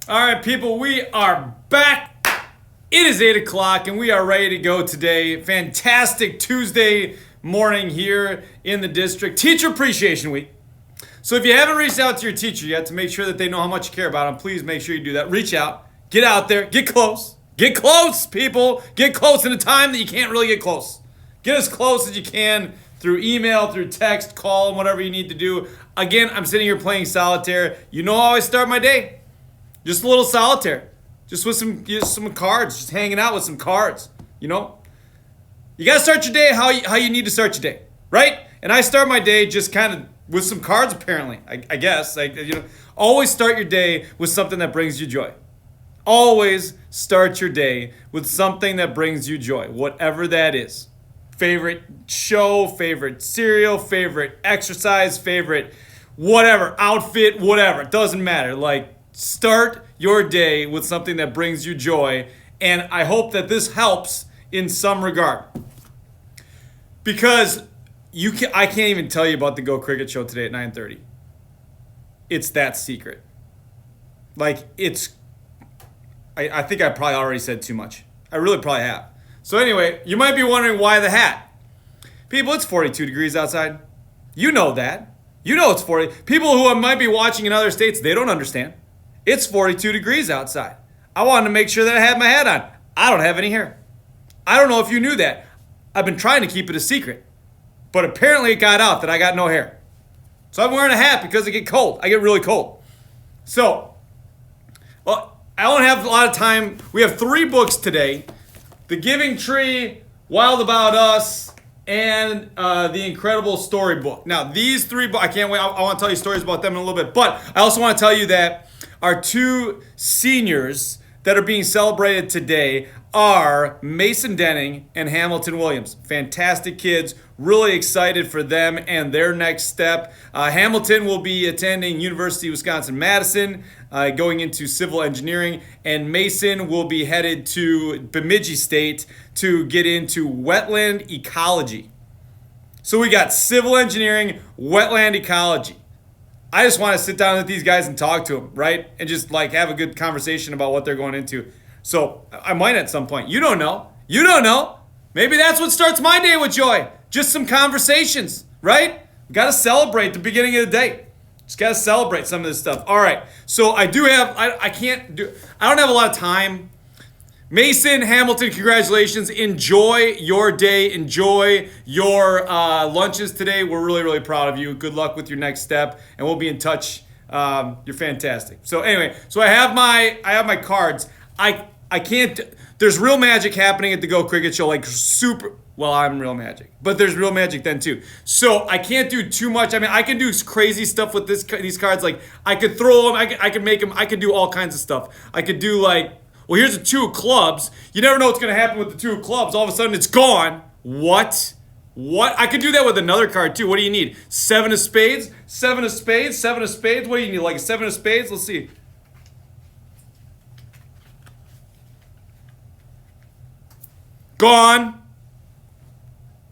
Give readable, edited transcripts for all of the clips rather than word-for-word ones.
All right, people, we are back. It is 8 o'clock and we are ready to go today. Fantastic Tuesday morning here in the district. Teacher Appreciation Week. So if you haven't reached out to your teacher yet to make sure that they know how much you care about them, please make sure you do that. Reach out, get out there, get close. Get close, people. Get close in a time that you can't really get close. Get as close as you can through email, through text, call, and whatever you need to do. Again, I'm sitting here playing solitaire. You know how I start my day? Just a little solitaire. Just with some cards. Just hanging out with some cards. You know? You got to start your day how you need to start your day. Right? And I start my day just kind of with some cards, apparently. I guess. Always start your day with something that brings you joy. Always start your day with something that brings you joy, whatever that is. Favorite show, favorite cereal, favorite exercise, favorite whatever, outfit, whatever. It doesn't matter. Start your day with something that brings you joy. And I hope that this helps in some regard. Because I can't even tell you about the Go Cricket Show today at 9:30. It's that secret. I think I probably already said too much. I really probably have. So anyway, you might be wondering why the hat. People, it's 42 degrees outside. You know that. You know it's 40. People who might be watching in other states, they don't understand. It's 42 degrees outside. I wanted to make sure that I had my hat on. I don't have any hair. I don't know if you knew that. I've been trying to keep it a secret. But apparently it got out that I got no hair. So I'm wearing a hat because I get cold. I get really cold. So, I don't have a lot of time. We have 3 books today. The Giving Tree, Wild About Us, and The Incredible Storybook. Now, these 3 books, I can't wait. I want to tell you stories about them in a little bit. But I also want to tell you that our 2 seniors that are being celebrated today are Mason Denning and Hamilton Williams. Fantastic kids. Really excited for them and their next step. Hamilton will be attending University of Wisconsin-Madison, going into civil engineering, and Mason will be headed to Bemidji State to get into wetland ecology. So we got civil engineering, wetland ecology. I just want to sit down with these guys and talk to them, right? And just have a good conversation about what they're going into. So I might at some point. You don't know. You don't know. Maybe that's what starts my day with joy. Just some conversations, right? Got to celebrate the beginning of the day. Just got to celebrate some of this stuff. All right. So I don't have a lot of time. Mason, Hamilton, congratulations. Enjoy your day. Enjoy your lunches today. We're really, really proud of you. Good luck with your next step, and we'll be in touch. You're fantastic. So anyway, I have my cards. I can't. There's real magic happening at the Go Cricket Show, super. Well, I'm real magic, but there's real magic then too. So I can't do too much. I mean, I can do crazy stuff with these cards. I could throw them. I could make them. I could do all kinds of stuff. I could do here's a 2 of clubs. You never know what's gonna happen with the 2 of clubs. All of a sudden, it's gone. What? I could do that with another card too. What do you need? 7 of spades. 7 of spades. 7 of spades. What do you need? A 7 of spades? Let's see. Gone.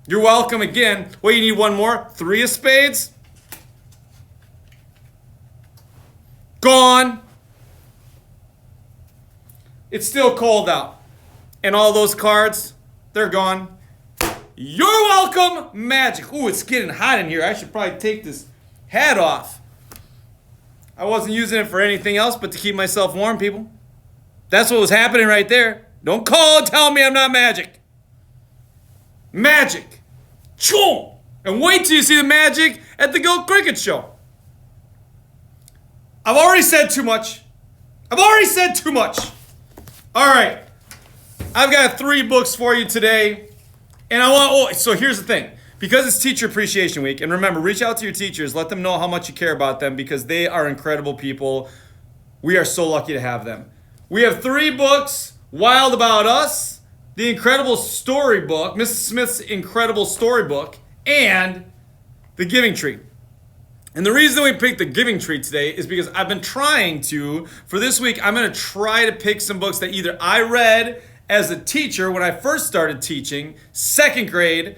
You're welcome again. Well, you need one more. 3 of spades. Gone. It's still cold out. And all those cards, they're gone. You're welcome, magic. Ooh, it's getting hot in here. I should probably take this hat off. I wasn't using it for anything else but to keep myself warm, people. That's what was happening right there. Don't call and tell me I'm not magic. Magic. Choo! And wait till you see the magic at the Go Cricket Show. I've already said too much. All right. I've got 3 books for you today. And so here's the thing. Because it's Teacher Appreciation Week, and remember, reach out to your teachers. Let them know how much you care about them because they are incredible people. We are so lucky to have them. We have 3 books. Wild About Us, The Incredible Storybook, Mrs. Smith's Incredible Storybook, and The Giving Tree. And the reason we picked The Giving Tree today is because I've been trying to, for this week, I'm going to try to pick some books that either I read as a teacher when I first started teaching, 2nd grade,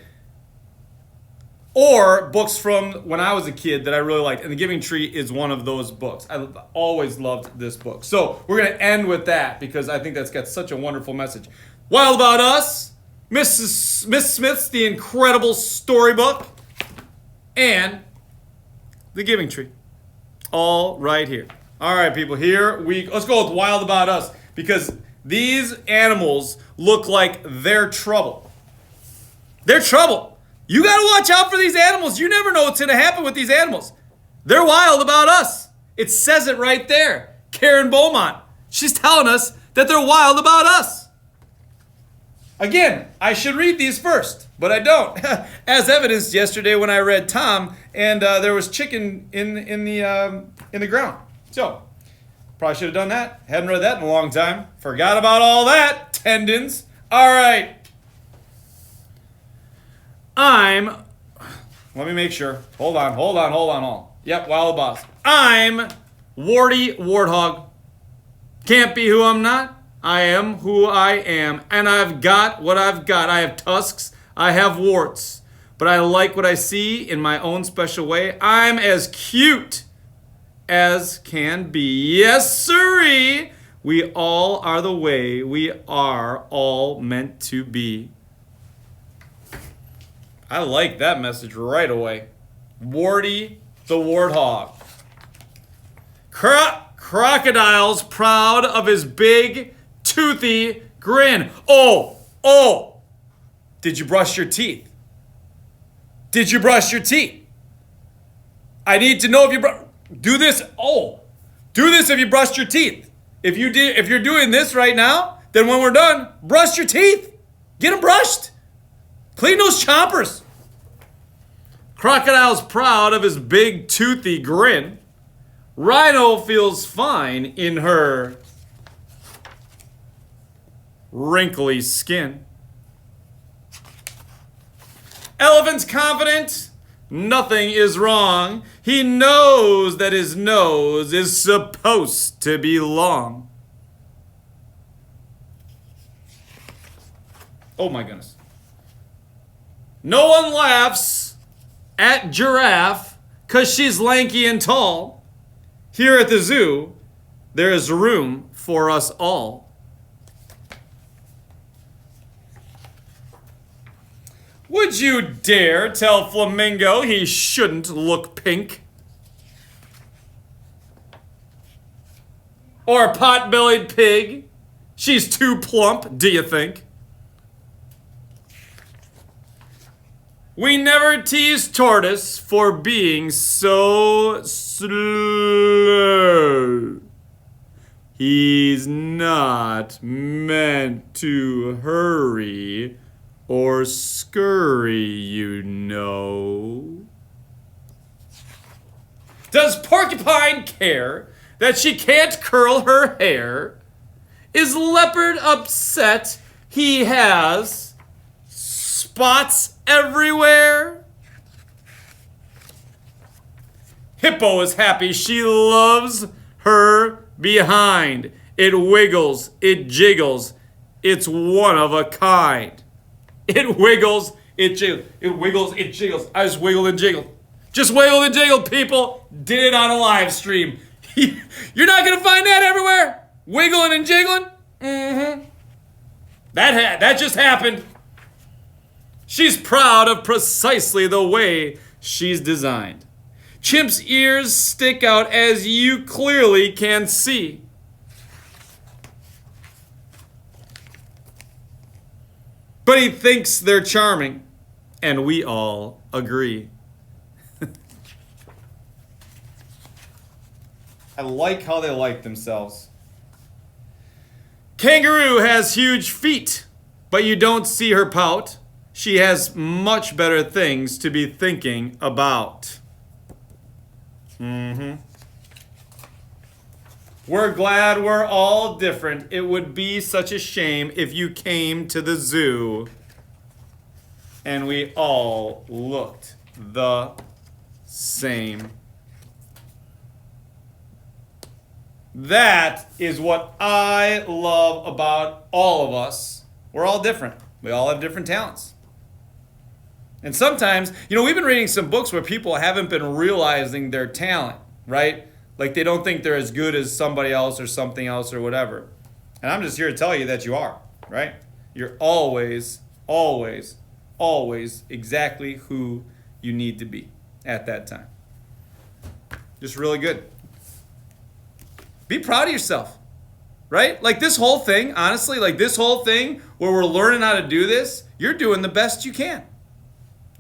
or books from when I was a kid that I really liked. And The Giving Tree is one of those books. I always loved this book. So we're going to end with that because I think that's got such a wonderful message. Wild About Us, Miss Smith's The Incredible Storybook, and The Giving Tree. All right here. All right, people, let's go with Wild About Us because these animals look like they're trouble. They're trouble. You got to watch out for these animals. You never know what's going to happen with these animals. They're wild about us. It says it right there. Karen Beaumont. She's telling us that they're wild about us. Again, I should read these first, but I don't. As evidenced yesterday when I read Tom, and there was chicken in the ground. So, probably should have done that. Hadn't read that in a long time. Forgot about all that. Tendons. All right. Let me make sure. Hold on. Yep, Wild Boss. I'm Warty Warthog. Can't be who I'm not. I am who I am. And I've got what I've got. I have tusks. I have warts. But I like what I see in my own special way. I'm as cute as can be. Yes, sirree. We all are the way we are all meant to be. I like that message right away. Warty the Warthog. Crocodile's proud of his big, toothy grin. Oh. Did you brush your teeth? Did you brush your teeth? I need to know if you do this. Do this if you brushed your teeth. If you're doing this right now, then when we're done, brush your teeth. Get them brushed. Clean those chompers. Crocodile's proud of his big toothy grin. Rhino feels fine in her wrinkly skin. Elephant's confident. Nothing is wrong. He knows that his nose is supposed to be long. Oh my goodness. No one laughs at Giraffe 'cause she's lanky and tall. Here at the zoo, there is room for us all. Would you dare tell Flamingo he shouldn't look pink? Or Pot-Bellied Pig, she's too plump, do you think? We never tease Tortoise for being so slow. He's not meant to hurry or scurry, you know. Does Porcupine care that she can't curl her hair? Is Leopard upset he has spots everywhere? Hippo is happy she loves her behind. It wiggles, it jiggles, it's one of a kind. It wiggles, it jiggles, it wiggles, it jiggles. I just wiggled and jiggled. Just wiggled and jiggled, people. Did it on a live stream. You're not gonna find that everywhere. Wiggling and jiggling. That just happened. She's proud of precisely the way she's designed. Chimp's ears stick out as you clearly can see. But he thinks they're charming, and we all agree. I like how they like themselves. Kangaroo has huge feet, but you don't see her pout. She has much better things to be thinking about. We're glad we're all different. It would be such a shame if you came to the zoo and we all looked the same. That is what I love about all of us. We're all different. We all have different talents. And sometimes, we've been reading some books where people haven't been realizing their talent, right? Like they don't think they're as good as somebody else or something else or whatever. And I'm just here to tell you that you are, right? You're always, always, always exactly who you need to be at that time. Just really good. Be proud of yourself, right? Like this whole thing, honestly, like this whole thing where we're learning how to do this, you're doing the best you can.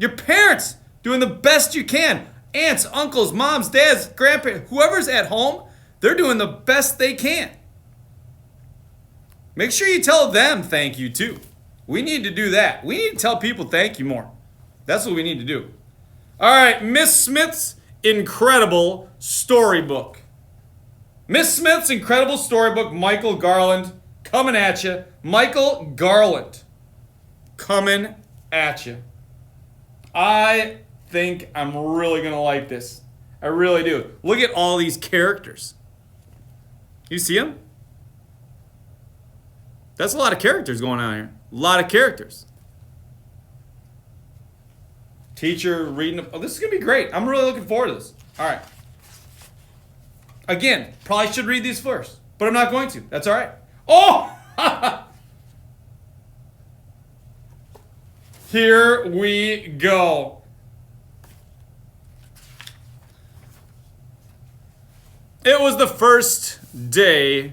Your parents doing the best you can. Aunts, uncles, moms, dads, grandparents, whoever's at home, they're doing the best they can. Make sure you tell them thank you too. We need to do that. We need to tell people thank you more. That's what we need to do. All right, Miss Smith's incredible storybook. Miss Smith's incredible storybook, Michael Garland, coming at you. Michael Garland, coming at you. I think I'm really going to like this. I really do. Look at all these characters. You see them? That's a lot of characters going on here. A lot of characters. Teacher reading. Oh, this is going to be great. I'm really looking forward to this. All right. Again, probably should read these first, but I'm not going to. That's all right. Oh! Here we go. It was the first day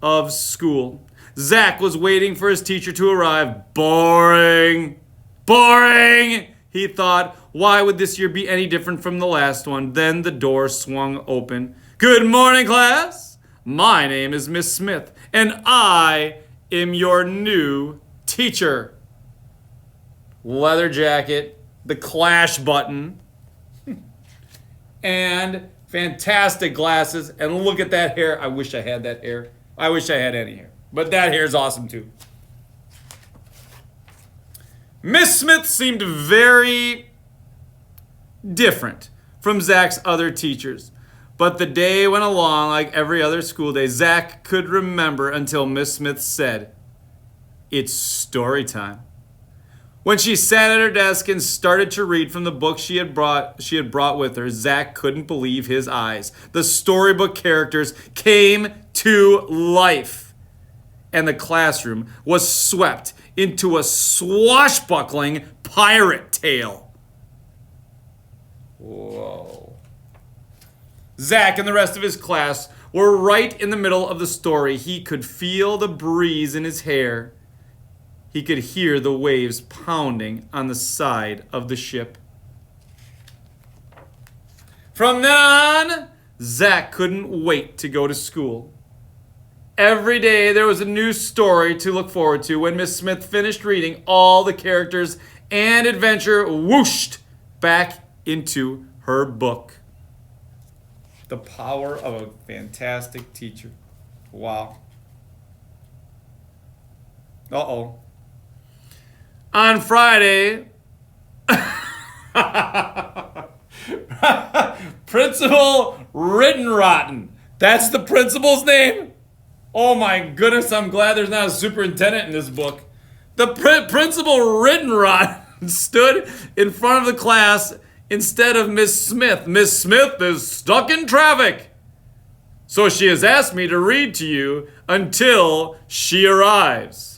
of school. Zach was waiting for his teacher to arrive. Boring. Boring, he thought. Why would this year be any different from the last one? Then the door swung open. Good morning, class. My name is Miss Smith, and I am your new teacher. Leather jacket, the Clash button, and fantastic glasses. And look at that hair. I wish I had that hair. I wish I had any hair. But that hair is awesome too. Miss Smith seemed very different from Zach's other teachers. But the day went along like every other school day. Zach could remember until Miss Smith said, "It's story time." When she sat at her desk and started to read from the book she had brought with her, Zach couldn't believe his eyes. The storybook characters came to life, and the classroom was swept into a swashbuckling pirate tale. Whoa. Zach and the rest of his class were right in the middle of the story. He could feel the breeze in his hair. He could hear the waves pounding on the side of the ship. From then on, Zach couldn't wait to go to school. Every day there was a new story to look forward to. When Miss Smith finished reading, all the characters and adventure whooshed back into her book. The power of a fantastic teacher. Wow. Uh-oh. On Friday, Principal Rittenrotten. That's the principal's name? Oh my goodness, I'm glad there's not a superintendent in this book. The Principal Rittenrotten stood in front of the class instead of Miss Smith. Miss Smith is stuck in traffic, so she has asked me to read to you until she arrives.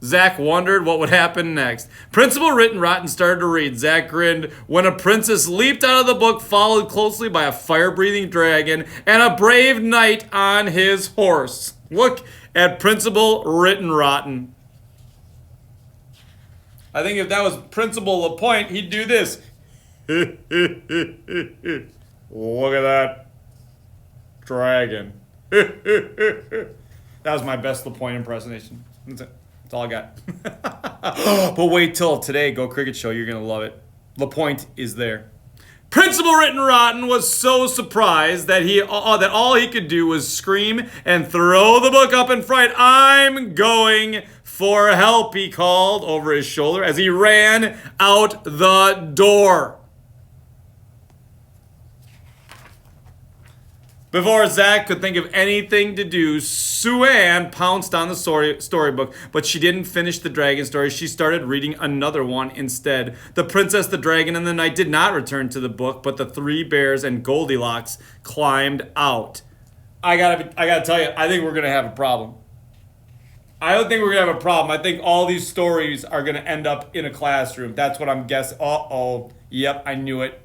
Zach wondered what would happen next. Principal Rittenrotten started to read. Zach grinned when a princess leaped out of the book, followed closely by a fire-breathing dragon and a brave knight on his horse. Look at Principal Rittenrotten. I think if that was Principal LaPointe, he'd do this. Look at that dragon. That was my best LaPointe impersonation. That's it. That's all I got. But wait till today, Go Cricket Show. You're going to love it. LaPointe is there. Principal Rittenrotten was so surprised that that all he could do was scream and throw the book up in fright. "I'm going for help," he called over his shoulder as he ran out the door. Before Zach could think of anything to do, Sue Ann pounced on the storybook, but she didn't finish the dragon story. She started reading another one instead. The Princess, the Dragon, and the Knight did not return to the book, but the three bears and Goldilocks climbed out. I gotta tell you, I think we're gonna have a problem. I don't think we're gonna have a problem. I think all these stories are gonna end up in a classroom. That's what I'm guessing. Uh-oh. Yep, I knew it.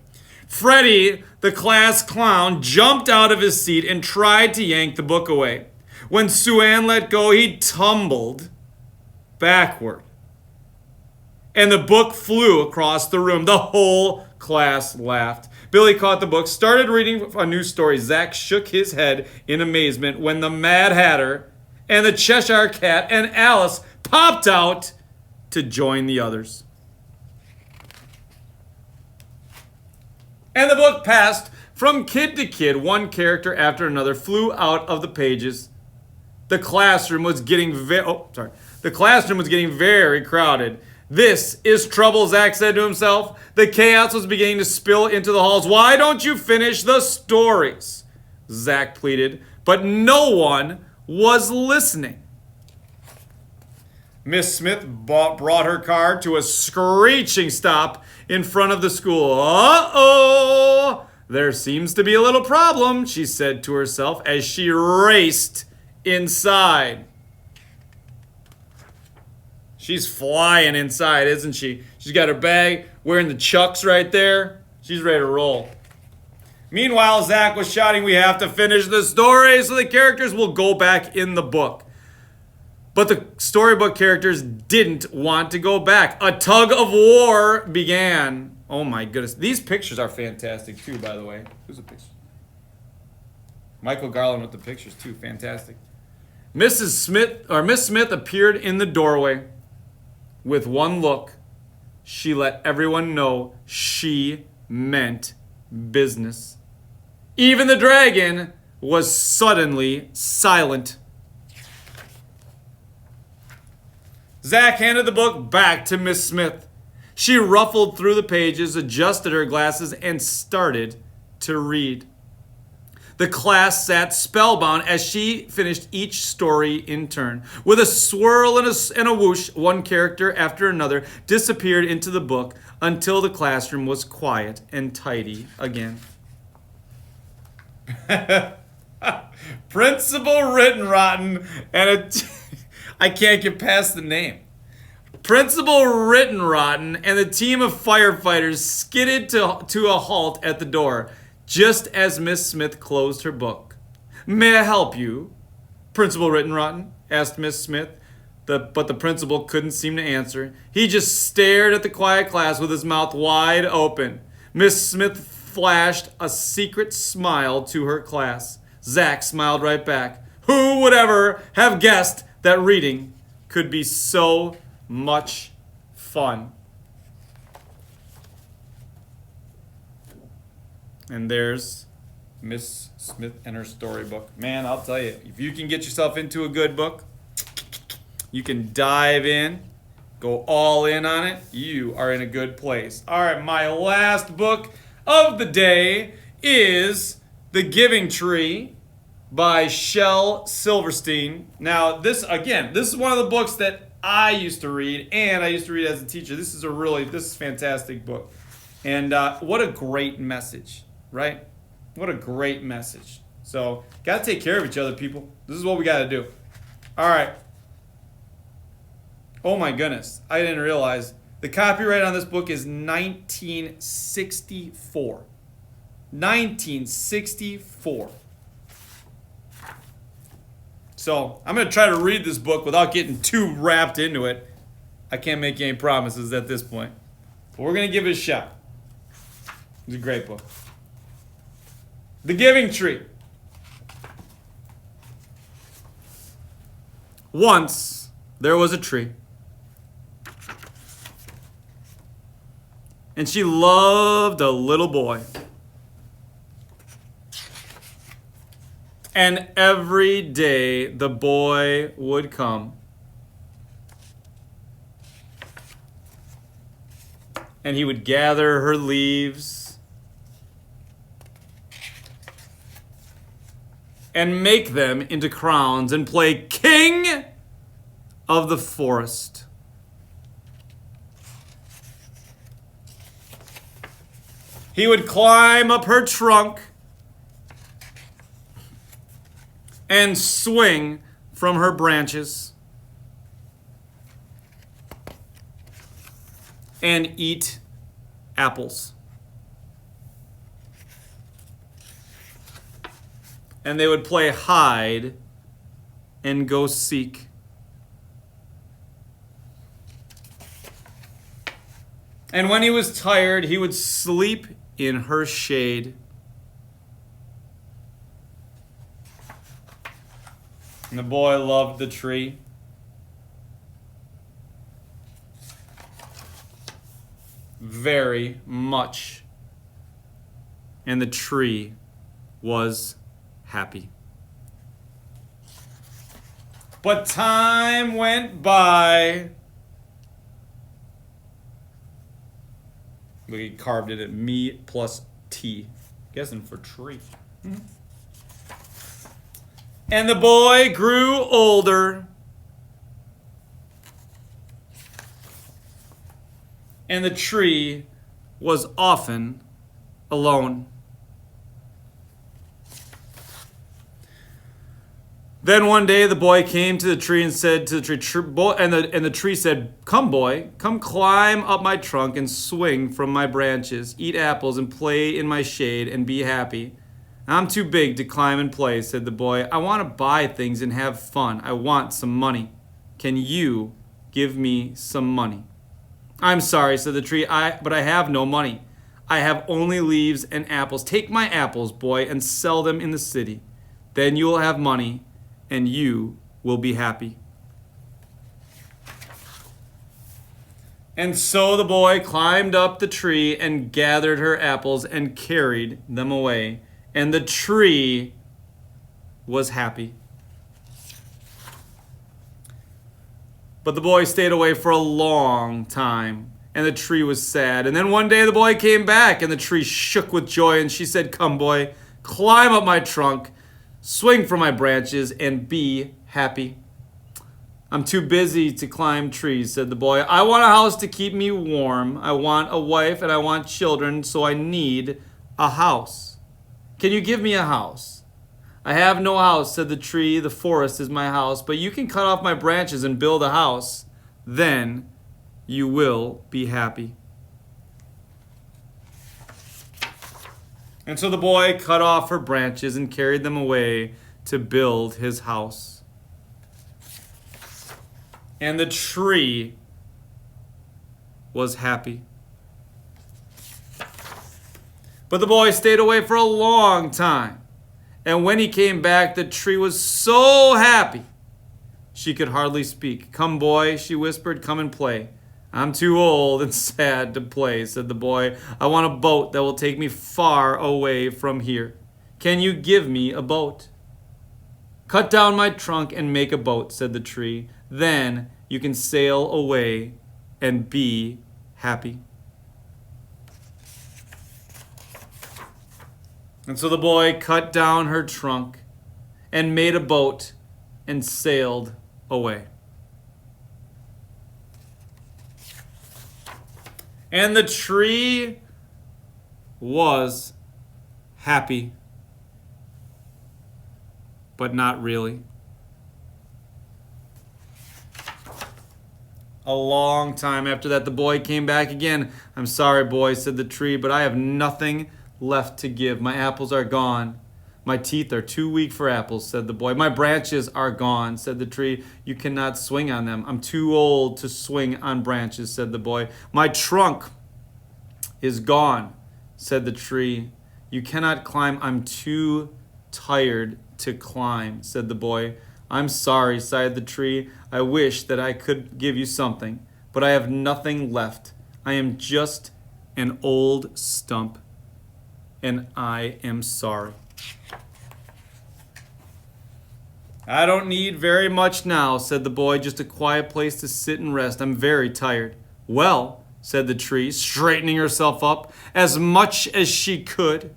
Freddie, the class clown, jumped out of his seat and tried to yank the book away. When Sue Ann let go, he tumbled backward. And the book flew across the room. The whole class laughed. Billy caught the book, started reading a new story. Zach shook his head in amazement when the Mad Hatter and the Cheshire Cat and Alice popped out to join the others. And the book passed from kid to kid. One character after another flew out of the pages. The classroom was getting very crowded. This is trouble, Zach said to himself. The chaos was beginning to spill into the halls. Why don't you finish the stories? Zach pleaded, but no one was listening. Miss Smith brought her car to a screeching stop in front of the school. Uh-oh! There seems to be a little problem, she said to herself as she raced inside. She's flying inside, isn't she? She's got her bag, wearing the chucks right there. She's ready to roll. Meanwhile, Zach was shouting, we have to finish the story so the characters will go back in the book. But the storybook characters didn't want to go back. A tug of war began. Oh my goodness. These pictures are fantastic too, by the way. Who's the picture? Michael Garland with the pictures too. Fantastic. Miss Smith appeared in the doorway. With one look, she let everyone know she meant business. Even the dragon was suddenly silent. Zach handed the book back to Miss Smith. She ruffled through the pages, adjusted her glasses, and started to read. The class sat spellbound as she finished each story in turn. With a swirl and a whoosh, one character after another disappeared into the book until the classroom was quiet and tidy again. Principal Rittenrotten and I can't get past the name. Principal Rittenrotten and the team of firefighters skidded to a halt at the door, just as Miss Smith closed her book. May I help you, Principal Rittenrotten? Asked Miss Smith, but the principal couldn't seem to answer. He just stared at the quiet class with his mouth wide open. Miss Smith flashed a secret smile to her class. Zach smiled right back. Who would ever have guessed that reading could be so much fun? And there's Miss Smith and her storybook. Man, I'll tell you, if you can get yourself into a good book, you can dive in, go all in on it, you are in a good place. All right, my last book of the day is The Giving Tree by Shel Silverstein. Now, this is one of the books that I used to read, and I used to read as a teacher. This is a fantastic book. And what a great message, right? What a great message. So, got to take care of each other, people. This is what we got to do. All right. Oh my goodness. I didn't realize the copyright on this book is 1964. 1964. So, I'm going to try to read this book without getting too wrapped into it. I can't make any promises at this point. But we're going to give it a shot. It's a great book. The Giving Tree. Once, there was a tree. And she loved a little boy. And every day the boy would come. And he would gather her leaves. and make them into crowns and play king of the forest. He would climb up her trunk and swing from her branches and eat apples. And they would play hide and go seek. And when he was tired, he would sleep in her shade. And the boy loved the tree. Very much. And the tree was happy. But time went by. Look, he carved it at me plus T. Guessing for tree. And the boy grew older. And the tree was often alone. Then one day the boy came to the tree and said to the tree, and the tree said, "Come, boy, come climb up my trunk and swing from my branches, eat apples and play in my shade and be happy." "I'm too big to climb and play," said the boy. "I want to buy things and have fun. I want some money. Can you give me some money?" "I'm sorry," said the tree, but I have no money. I have only leaves and apples. Take my apples, boy, and sell them in the city. Then you will have money and you will be happy." And so the boy climbed up the tree and gathered her apples and carried them away. And the tree was happy. But the boy stayed away for a long time, and the tree was sad. And then one day the boy came back, and the tree shook with joy, and she said, "Come, boy, climb up my trunk, swing from my branches, and be happy." "I'm too busy to climb trees," said the boy. "I want a house to keep me warm. I want a wife and I want children, so I need a house. Can you give me a house?" "I have no house," said the tree. "The forest is my house, but you can cut off my branches and build a house. Then you will be happy." And so the boy cut off her branches and carried them away to build his house. And the tree was happy. But the boy stayed away for a long time. And when he came back, the tree was so happy she could hardly speak. "Come, boy," she whispered, "come and play." "I'm too old and sad to play," said the boy. "I want a boat that will take me far away from here. Can you give me a boat?" "Cut down my trunk and make a boat," said the tree. "Then you can sail away and be happy." And so the boy cut down her trunk and made a boat and sailed away. And the tree was happy, but not really. A long time after that, the boy came back again. "I'm sorry, boy," said the tree, "but I have nothing left to give. My apples are gone." "My teeth are too weak for apples," said the boy. "My branches are gone," said the tree. "You cannot swing on them." "I'm too old to swing on branches," said the boy. "My trunk is gone," said the tree. "You cannot climb." "I'm too tired to climb," said the boy. "I'm sorry," sighed the tree. "I wish that I could give you something, but I have nothing left. I am just an old stump, and I am sorry." "I don't need very much now," said the boy, "just a quiet place to sit and rest. I'm very tired." "Well," said the tree, straightening herself up as much as she could,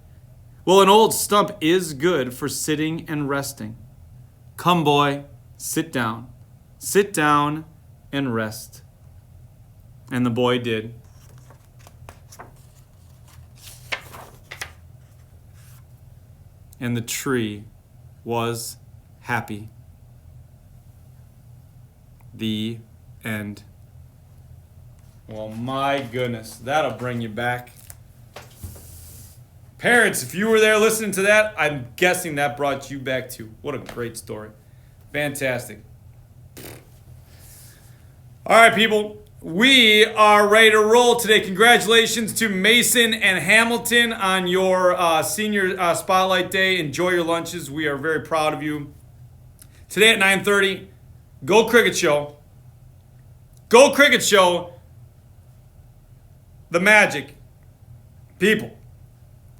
Well, an old stump is good for sitting and resting. Come, boy, sit down. Sit down and rest. And the boy did. And the tree was happy. The end. Well, my goodness, that'll bring you back. Parents, if you were there listening to that, I'm guessing that brought you back too. What a great story. Fantastic. All right, people. We are ready to roll today. Congratulations to Mason and Hamilton on your senior spotlight day. Enjoy your lunches. We are very proud of you. Today at 9:30, Go Cricket Show. Go Cricket Show. The magic. People,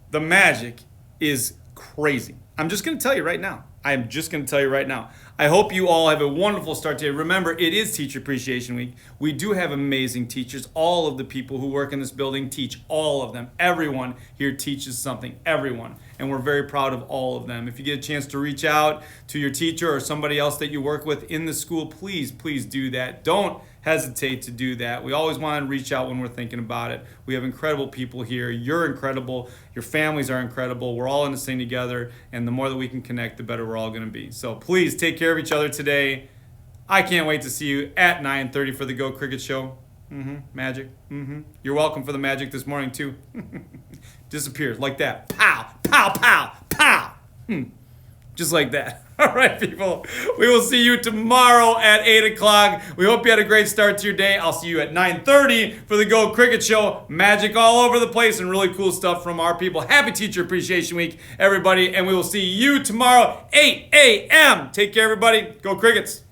the magic is crazy. I'm just going to tell you right now. I hope you all have a wonderful start today. Remember, it is Teacher Appreciation Week. We do have amazing teachers. All of the people who work in this building teach, all of them. Everyone here teaches something, everyone. And we're very proud of all of them. If you get a chance to reach out to your teacher or somebody else that you work with in the school, please do that. Don't hesitate to do that. We always want to reach out when we're thinking about it. We have incredible people here. You're incredible. Your families are incredible. We're all in this thing together, and the more that we can connect, the better we're all going to be. So please take care of each other today. I can't wait to see you at 9:30 for the Go Cricket Show. Magic. You're welcome for the magic this morning too. Disappears like that. Pow, pow, pow, pow. Just like that. All right, people. We will see you tomorrow at 8 o'clock. We hope you had a great start to your day. I'll see you at 9:30 for the Go Cricket Show. Magic all over the place and really cool stuff from our people. Happy Teacher Appreciation Week, everybody. And we will see you tomorrow, 8 a.m. Take care, everybody. Go Crickets.